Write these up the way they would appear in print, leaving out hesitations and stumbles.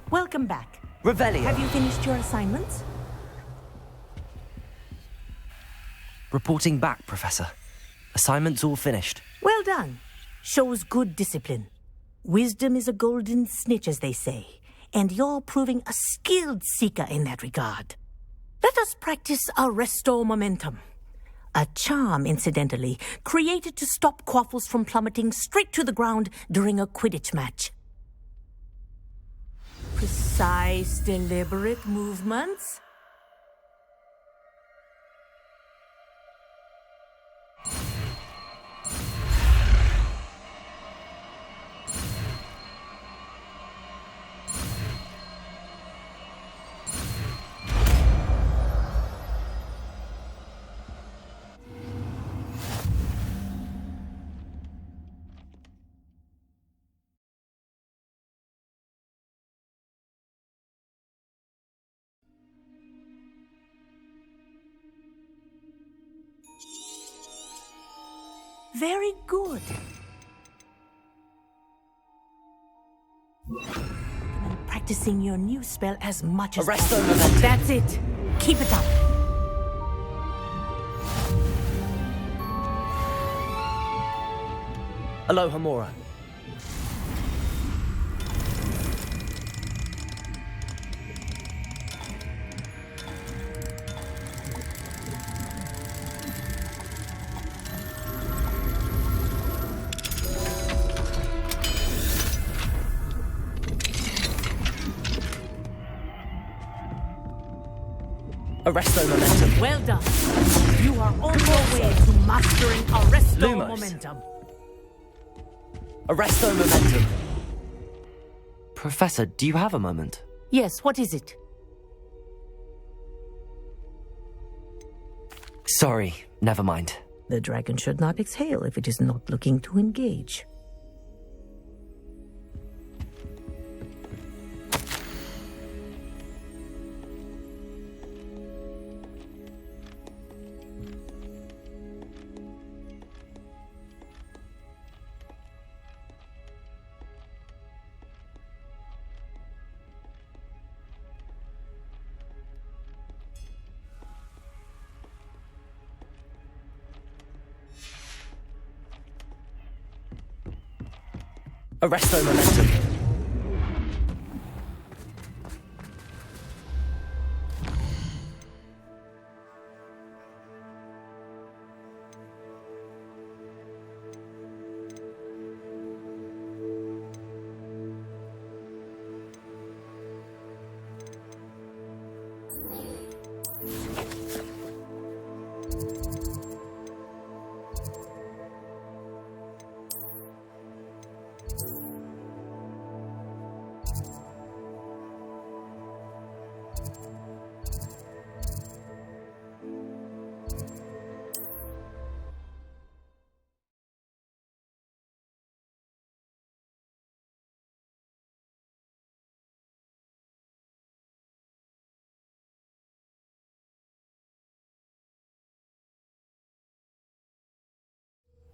Welcome back. Revelio. Have you finished your assignments? Reporting back, Professor. Assignments all finished. Well done. Shows good discipline. Wisdom is a golden snitch, as they say, and you're proving a skilled seeker in that regard. Let us practice Arresto Momentum. A charm, incidentally, created to stop quaffles from plummeting straight to the ground during a Quidditch match. Precise, deliberate movements. Very good. Practicing your new spell as much as Arrest possible. Momentum. That's it. Keep it up. Aloha Mora. Arresto Momentum. Well done. You are on your way to mastering Arresto Lumos. Momentum. Arresto Momentum. Professor, do you have a moment? Yes, what is it? Sorry, never mind. The dragon should not exhale if it is not looking to engage. Arresto Momentum.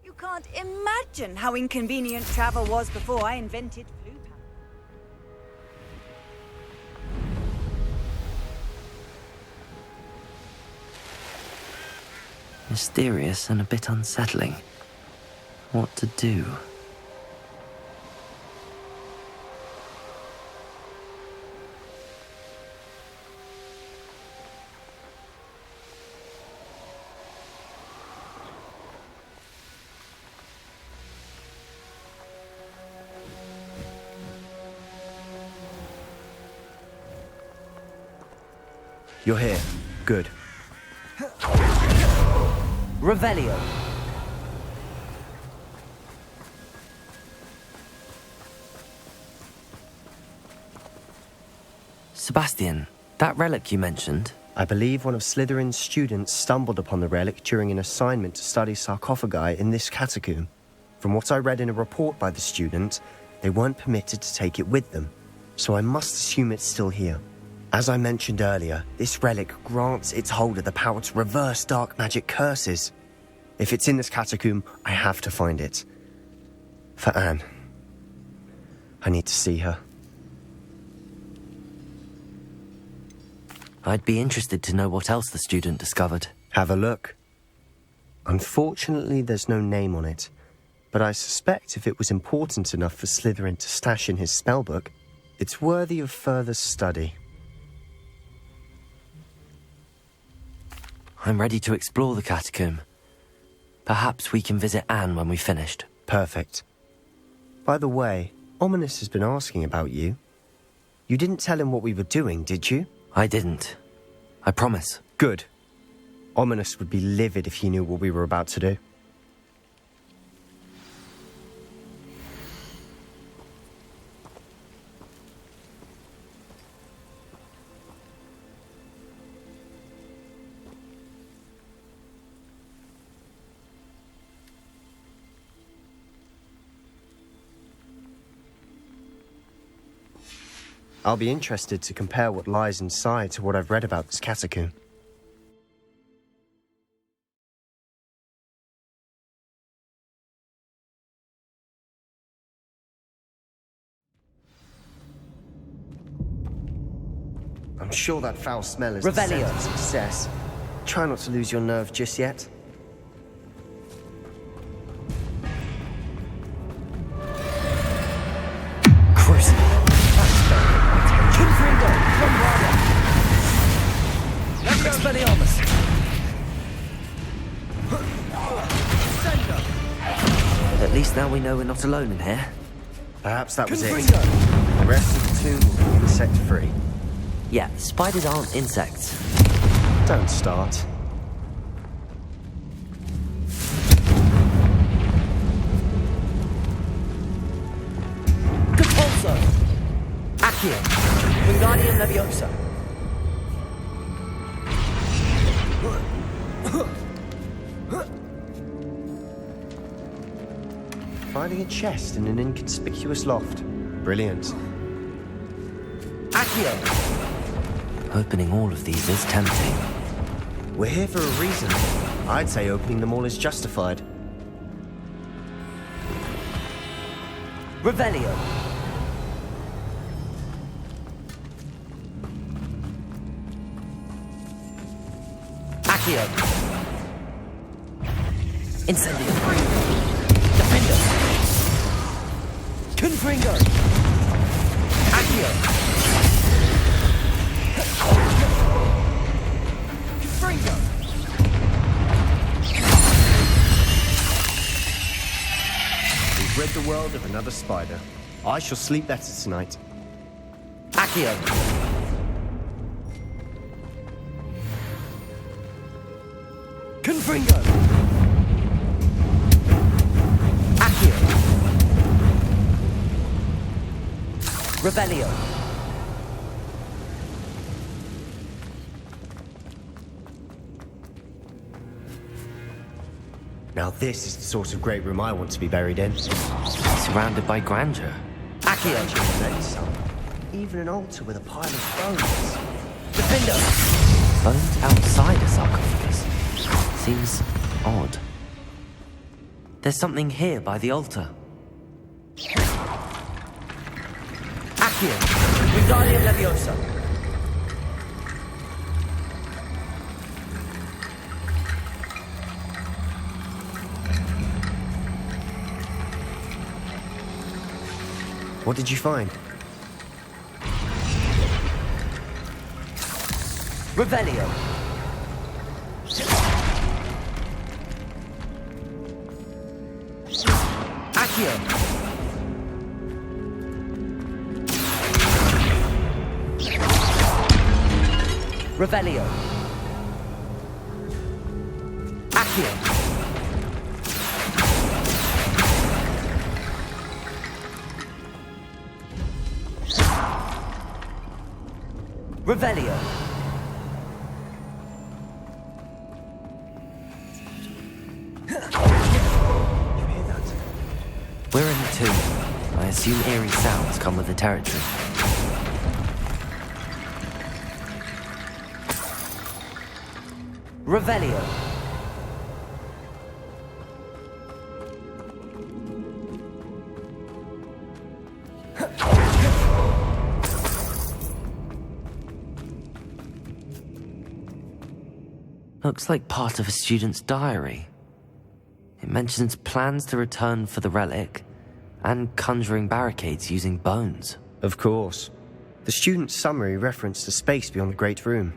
You can't imagine how inconvenient travel was before I invented Floo. Mysterious and a bit unsettling. What to do? You're here. Good. Revelio. Sebastian, that relic you mentioned? I believe one of Slytherin's students stumbled upon the relic during an assignment to study sarcophagi in this catacomb. From what I read in a report by the student, they weren't permitted to take it with them, so I must assume it's still here. As I mentioned earlier, this relic grants its holder the power to reverse dark magic curses. If it's in this catacomb, I have to find it. For Anne. I need to see her. I'd be interested to know what else the student discovered. Have a look. Unfortunately, there's no name on it, but I suspect if it was important enough for Slytherin to stash in his spellbook, it's worthy of further study. I'm ready to explore the catacomb. Perhaps we can visit Anne when we've finished. Perfect. By the way, Ominous has been asking about you. You didn't tell him what we were doing, did you? I didn't. I promise. Good. Ominous would be livid if he knew what we were about to do. I'll be interested to compare what lies inside to what I've read about this catacomb. I'm sure that foul smell is the scent of success. Try not to lose your nerve just yet. At least now we know we're not alone in here. Perhaps that was it. The rest of the tomb will be insect-free. Yeah, spiders aren't insects. Don't start. Compulso! Accio! Wingardium Leviosa! Finding a chest in an inconspicuous loft. Brilliant. Accio! Opening all of these is tempting. We're here for a reason. I'd say opening them all is justified. Revelio! Accio! Incendio! Defender! Confringo! Accio! Confringo! We've rid the world of another spider. I shall sleep better tonight. Accio! Confringo! Accio! Revelio! Now this is the sort of great room I want to be buried in. Surrounded by grandeur. Accio! Then some. Even an altar with a pile of bones. Defender! Bones outside a sarcophagus. Seems odd. There's something here by the altar. Accio! Wingardium Leviosa! What did you find? Revelio! Accio! Revelio! Accio! Revelio. You hear that? We're in the tomb. I assume eerie sounds come with the territory. Revelio. Looks like part of a student's diary. It mentions plans to return for the relic and conjuring barricades using bones. Of course. The student's summary referenced a space beyond the Great Room,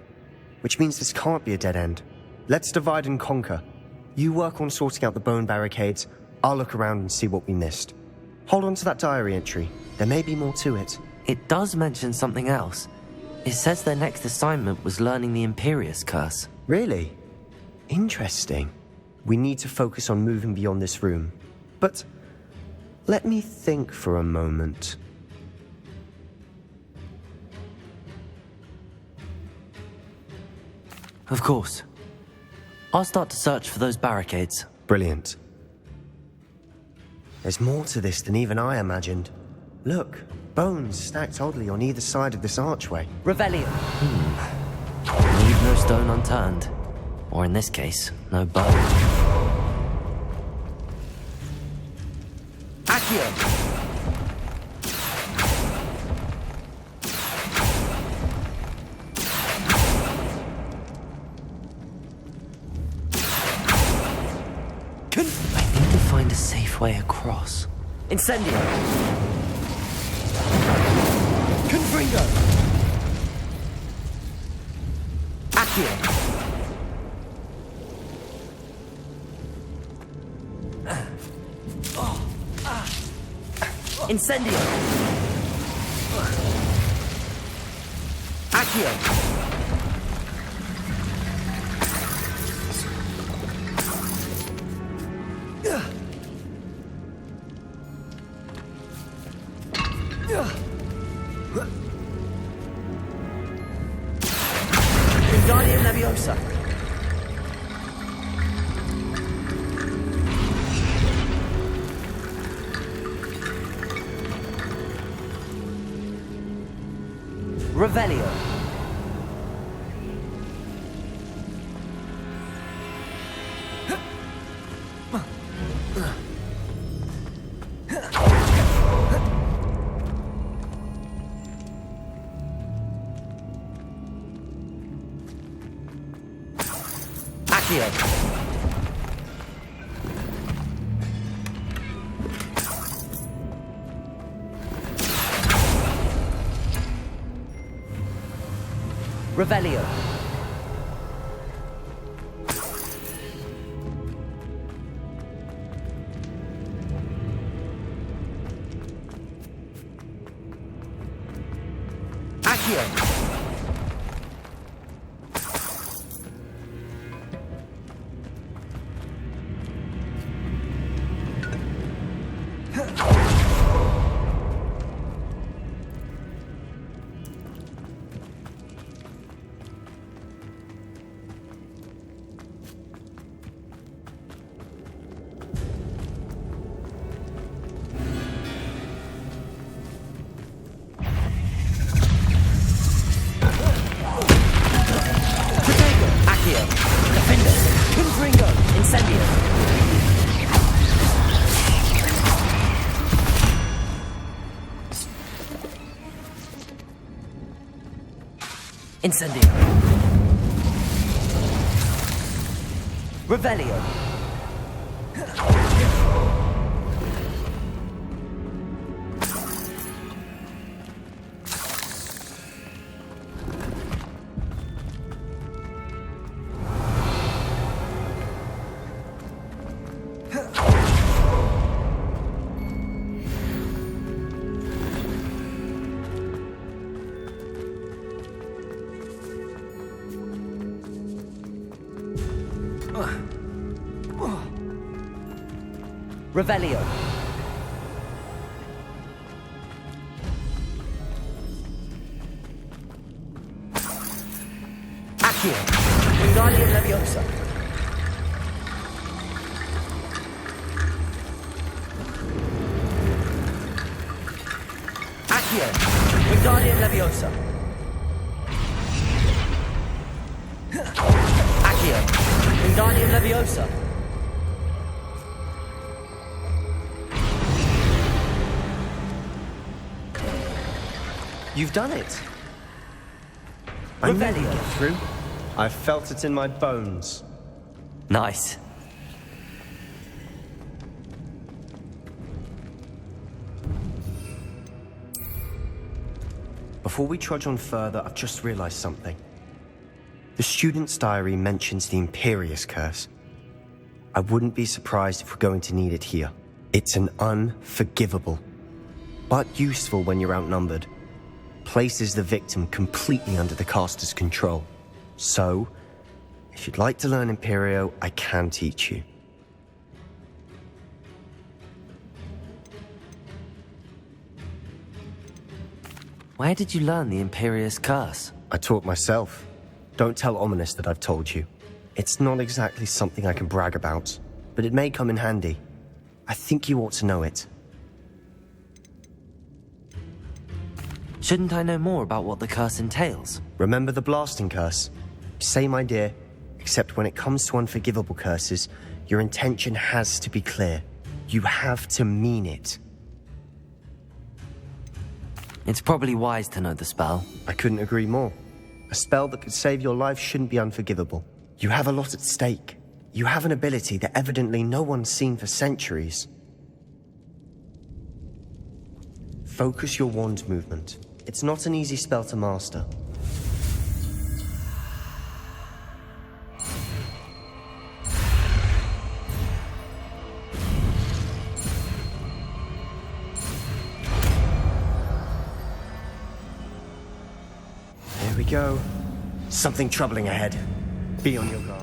which means this can't be a dead end. Let's divide and conquer. You work on sorting out the bone barricades, I'll look around and see what we missed. Hold on to that diary entry. There may be more to it. It does mention something else. It says their next assignment was learning the Imperius curse. Really? Interesting. We need to focus on moving beyond this room. But let me think for a moment. Of course. I'll start to search for those barricades. Brilliant. There's more to this than even I imagined. Look, bones stacked oddly on either side of this archway. Revelio. Leave no stone unturned. Or in this case, no bone. Accio. I need to find a safe way across. Incendio. Confringo. Accio. Incendio. Accio. Wingardium Leviosa. Revelio. Accio. Revelio. Accio. Incendio. Revelio. Revelio. Leviosa. Accio. Wingardium Leviosa. Accio. Wingardium Leviosa. You've done it. I knew you'd get through. I felt it in my bones. Nice. Before we trudge on further, I've just realized something. The student's diary mentions the Imperius curse. I wouldn't be surprised if we're going to need it here. It's an unforgivable, but useful when you're outnumbered. Places the victim completely under the caster's control. So, if you'd like to learn Imperio, I can teach you. Where did you learn the Imperius curse? I taught myself. Don't tell Ominous that I've told you. It's not exactly something I can brag about, but it may come in handy. I think you ought to know it. Shouldn't I know more about what the curse entails? Remember the blasting curse? Same idea, except when it comes to unforgivable curses, your intention has to be clear. You have to mean it. It's probably wise to know the spell. I couldn't agree more. A spell that could save your life shouldn't be unforgivable. You have a lot at stake. You have an ability that evidently no one's seen for centuries. Focus your wand movement. It's not an easy spell to master. There we go. Something troubling ahead. Be on your guard.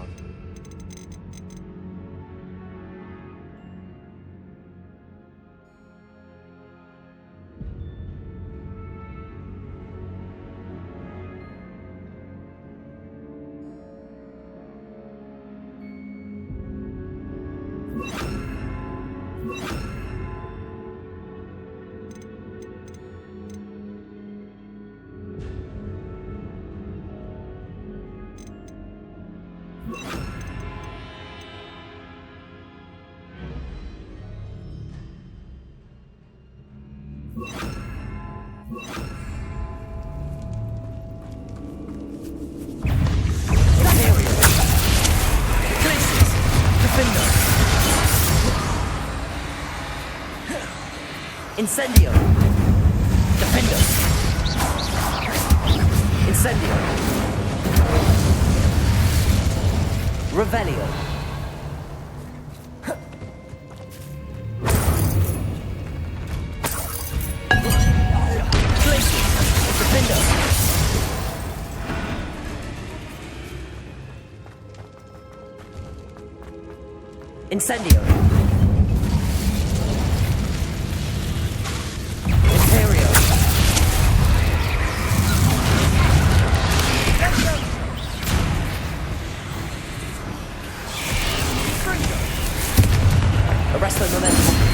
Incendio! Defender! Incendio! Revelio! Glacius! Defender! Incendio! Arrest Momentum.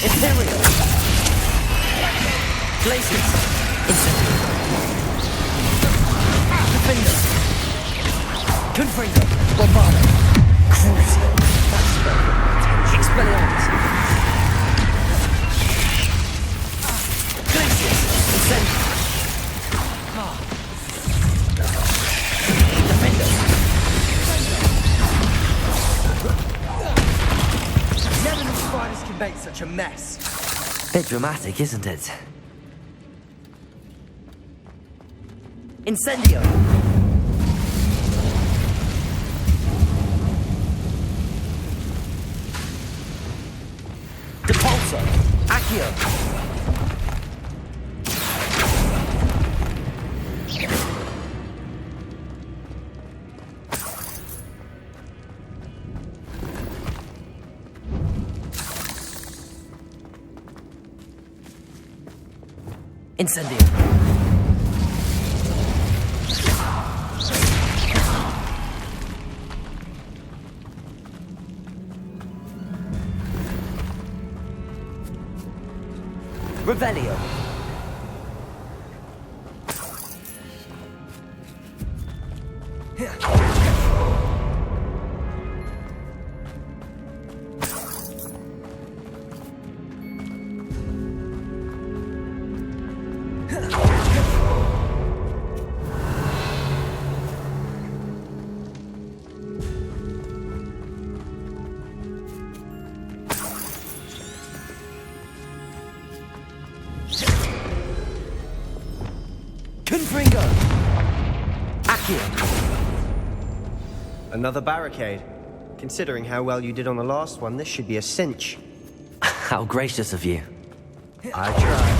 Imperio. Glacius. Incendio. Defender. Confringo. Bombardo. Crucio. Expelliarmus. Glacius. Incendio. Defender. Never knew spiders can make such a mess. Bit dramatic, isn't it? Incendio. Depulso. Accio. Incendio. Revelio. Another barricade. Considering how well you did on the last one, this should be a cinch. How gracious of you. I tried.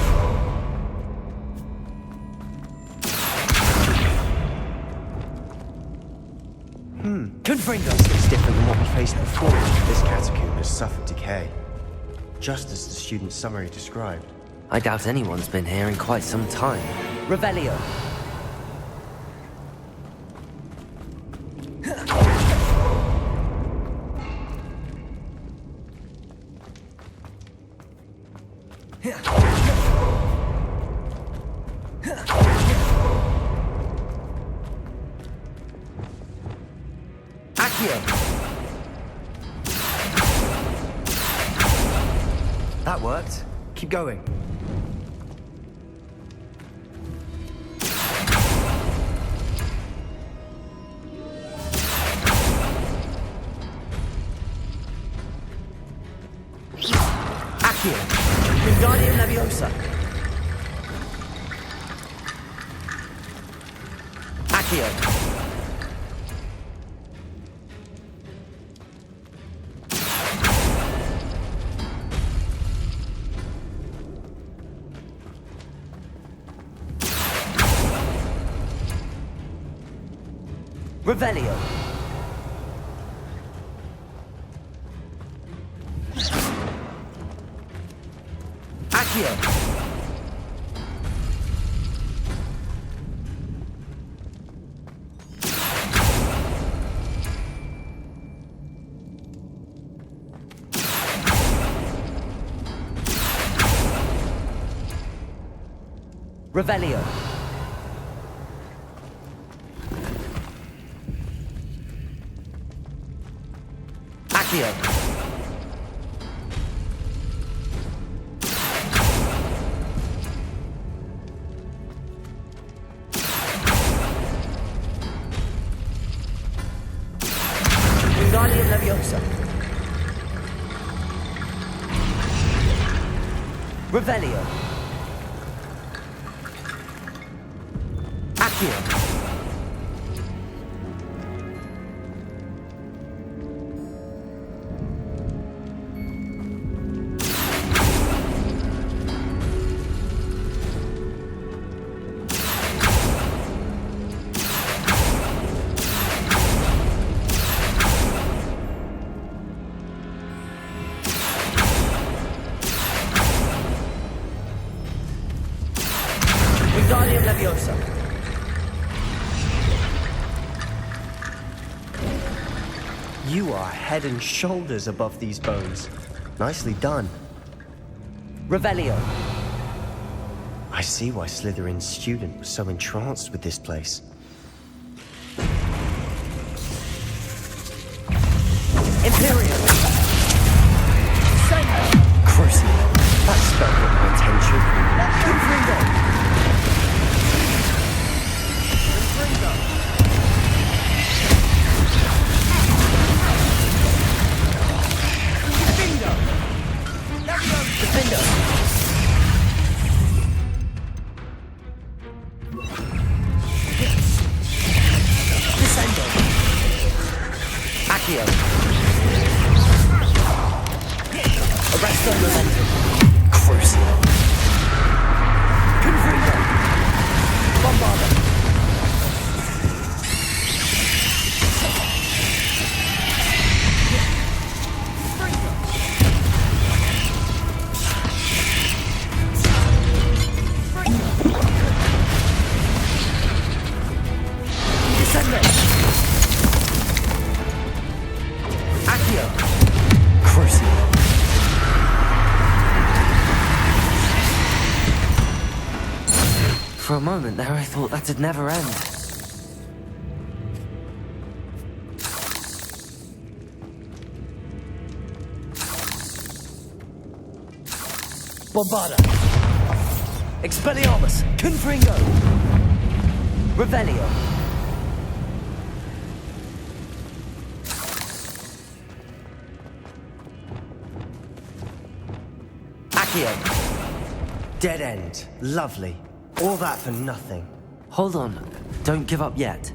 Confringo. This looks different than what we faced before. This catacomb has suffered decay. Just as the student's summary described. I doubt anyone's been here in quite some time. Revelio. That worked. Keep going. Accio. Wingardium Leviosa. Accio. Revelio. Accio. Revelio. Accio. Wingardium Leviosa. Revelio. Accio. Wingardium Leviosa. You are head and shoulders above these bones. Nicely done. Revelio. I see why Slytherin's student was so entranced with this place. Imperial. Crucial. That spell got my attention. Confringo. Defender. Descendo. Accio. Arrest Momentum. Crucial. Confringo. Bombarder. Accio. Crucial. For a moment there, I thought that'd never end. Bombarda. Expelliarmus. Confringo. Revelio. Accio. Dead end. Lovely. All that for nothing. Hold on, don't give up yet.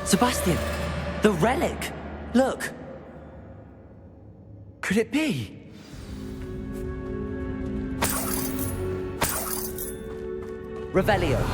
Sebastian! The relic! Look! Could it be? Revelio.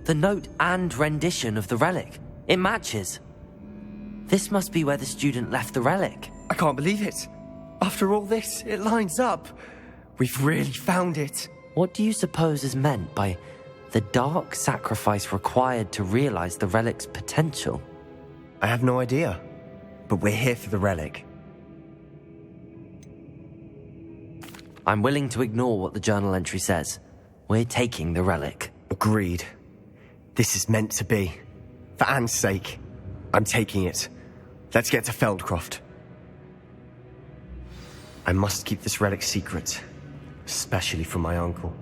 The note and rendition of the relic. It matches. This must be where the student left the relic. I can't believe it. After all this, it lines up. We've really found it. What do you suppose is meant by the dark sacrifice required to realize the relic's potential? I have no idea. But we're here for the relic. I'm willing to ignore what the journal entry says. We're taking the relic. Agreed. This is meant to be. For Anne's sake, I'm taking it. Let's get to Feldkroft. I must keep this relic secret, especially from my uncle.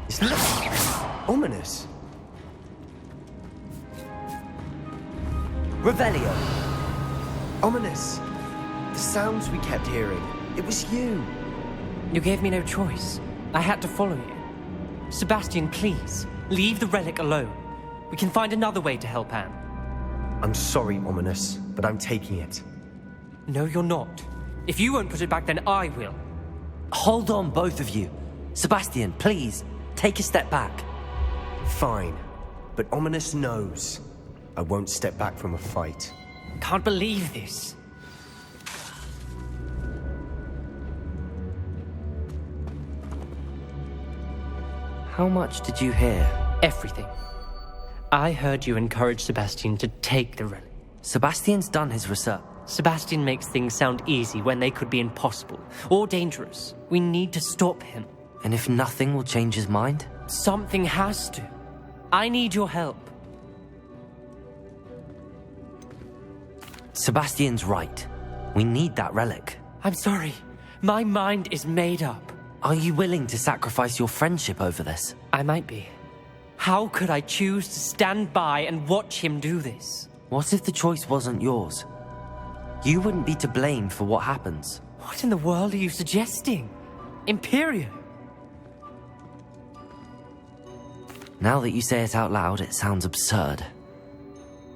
Is that ominous? Revelio. Ominous. The sounds we kept hearing. It was you. You gave me no choice. I had to follow you. Sebastian, please, leave the relic alone. We can find another way to help Anne. I'm sorry, Ominous, but I'm taking it. No, you're not. If you won't put it back, then I will. Hold on, both of you. Sebastian, please, take a step back. Fine, but Ominous knows I won't step back from a fight. Can't believe this. How much did you hear? Everything. I heard you encourage Sebastian to take the relic. Sebastian's done his research. Sebastian makes things sound easy when they could be impossible or dangerous. We need to stop him. And if nothing will change his mind? Something has to. I need your help. Sebastian's right. We need that relic. I'm sorry. My mind is made up. Are you willing to sacrifice your friendship over this? I might be. How could I choose to stand by and watch him do this? What if the choice wasn't yours? You wouldn't be to blame for what happens. What in the world are you suggesting? Imperio? Now that you say it out loud, it sounds absurd.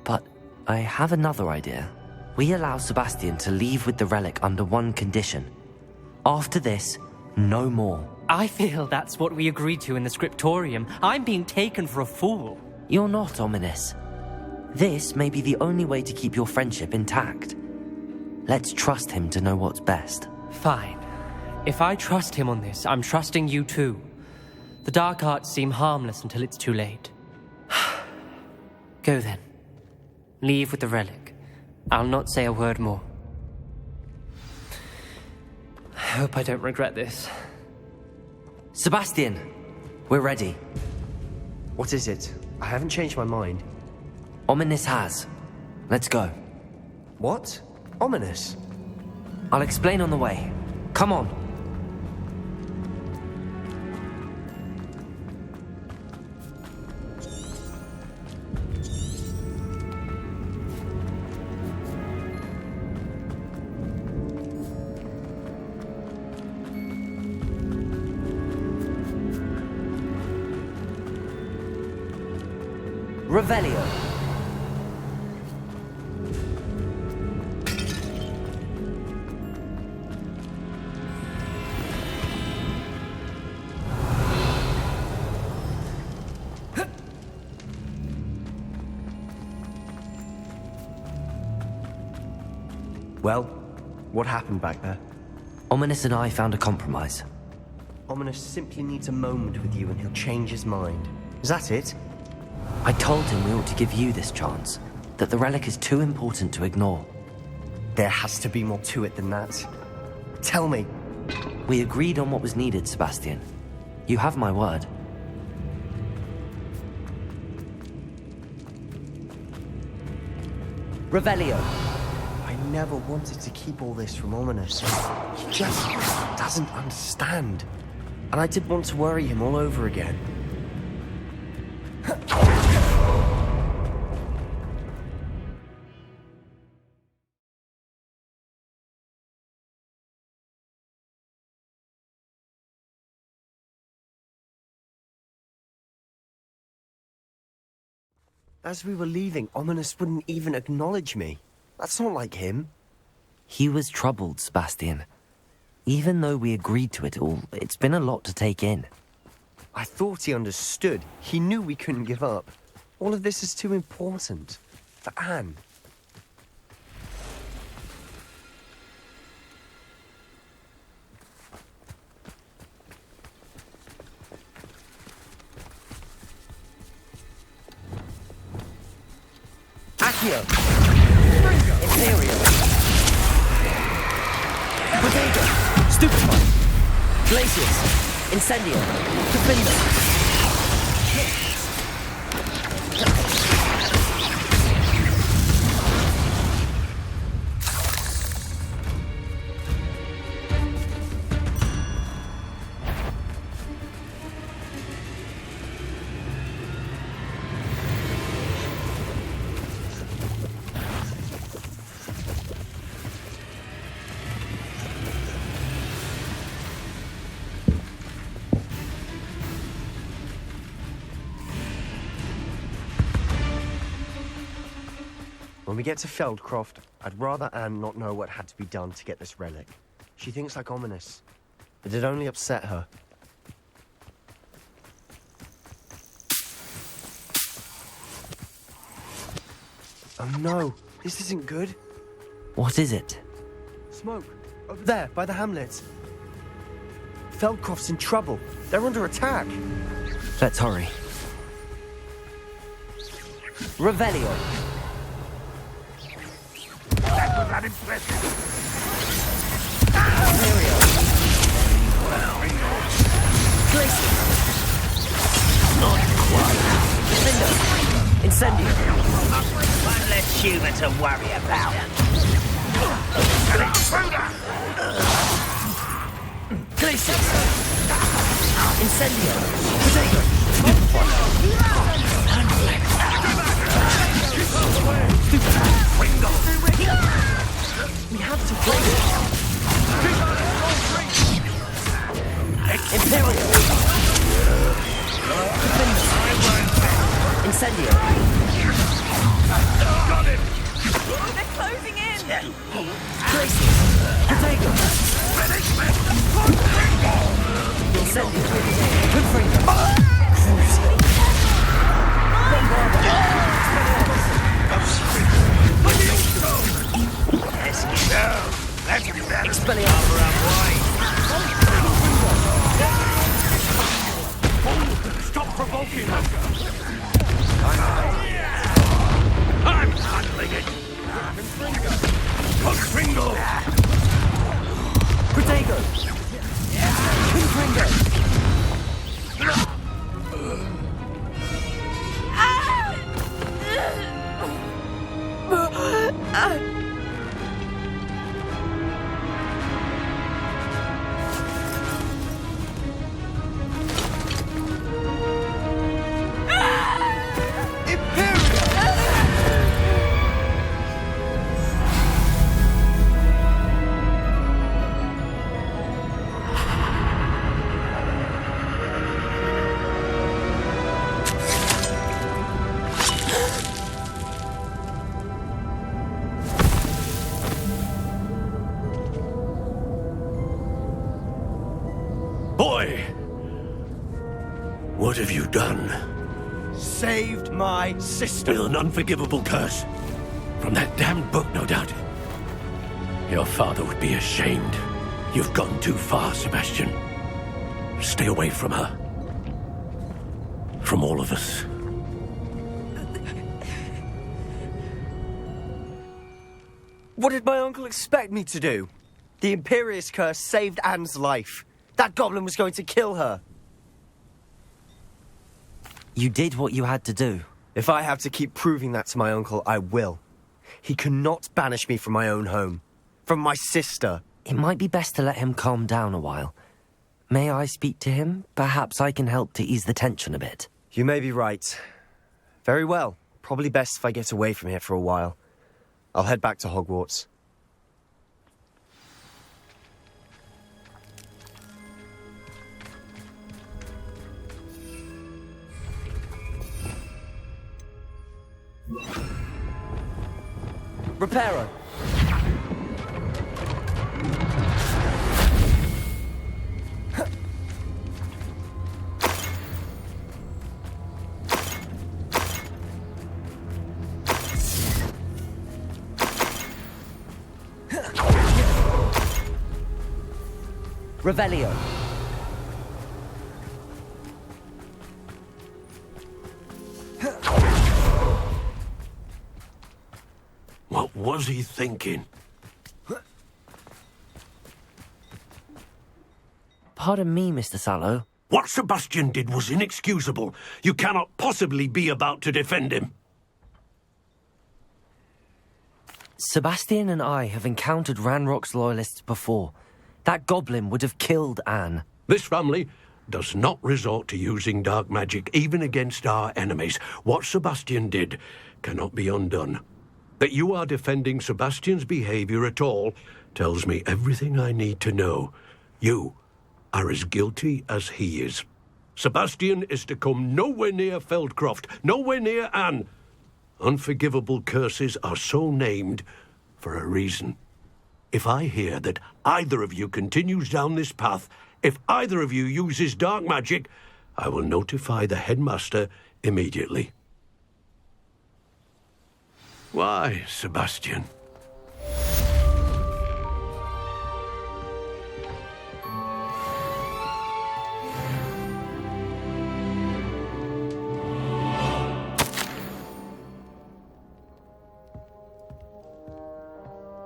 But I have another idea. We allow Sebastian to leave with the relic under one condition. After this, no more. I feel that's what we agreed to in the scriptorium. I'm being taken for a fool. You're not, Ominous. This may be the only way to keep your friendship intact. Let's trust him to know what's best. Fine. If I trust him on this, I'm trusting you too. The dark arts seem harmless until it's too late. Go then. Leave with the relic. I'll not say a word more. I hope I don't regret this. Sebastian, we're ready. What is it? I haven't changed my mind. Ominous has. Let's go. What? Ominous? I'll explain on the way. Come on. Revelio. Well, what happened back there? Ominous and I found a compromise. Ominous simply needs a moment with you and he'll change his mind. Is that it? I told him we ought to give you this chance, that the relic is too important to ignore. There has to be more to it than that. Tell me. We agreed on what was needed, Sebastian. You have my word. Revelio. I never wanted to keep all this from Ominous. He just doesn't understand. And I didn't want to worry him all over again. As we were leaving, Ominous wouldn't even acknowledge me. That's not like him. He was troubled, Sebastian. Even though we agreed to it all, it's been a lot to take in. I thought he understood. He knew we couldn't give up. All of this is too important. For Anne. Accio. Imperio. Bodega. Stupefy. Glacius. Incendio. Defender. When we get to Feldkroft, I'd rather Anne not know what had to be done to get this relic. She thinks like Ominous. It'd only upset her. Oh no, this isn't good. What is it? Smoke, over there, by the hamlet. Feldkroft's in trouble. They're under attack. Let's hurry. Revelio. That was unimpressive. Imperio. Glacius. Not quite. Defender. Incendio. One less human to worry about. Glacius. Incendio. Potato. We have to break it. Imperio. Incendio. Got him! They're closing in! Glacius. Potato. Incendio. Confringo. Stop provoking them! I'm handling it! Confringo! Protego! Confringo! Boy! What have you done? Saved my sister. With an unforgivable curse. From that damned book, no doubt. Your father would be ashamed. You've gone too far, Sebastian. Stay away from her. From all of us. What did my uncle expect me to do? The Imperius curse saved Anne's life. That goblin was going to kill her. You did what you had to do. If I have to keep proving that to my uncle, I will. He cannot banish me from my own home. From my sister. It might be best to let him calm down a while. May I speak to him? Perhaps I can help to ease the tension a bit. You may be right. Very well. Probably best if I get away from here for a while. I'll head back to Hogwarts. Reparo. Revelio. What was he thinking? Pardon me, Mr. Sällow. What Sebastian did was inexcusable. You cannot possibly be about to defend him. Sebastian and I have encountered Ranrock's loyalists before. That goblin would have killed Anne. This family does not resort to using dark magic, even against our enemies. What Sebastian did cannot be undone. That you are defending Sebastian's behavior at all tells me everything I need to know. You are as guilty as he is. Sebastian is to come nowhere near Feldkroft, nowhere near Anne. Unforgivable curses are so named for a reason. If I hear that either of you continues down this path, if either of you uses dark magic, I will notify the headmaster immediately. Why, Sebastian?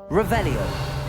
Revelio.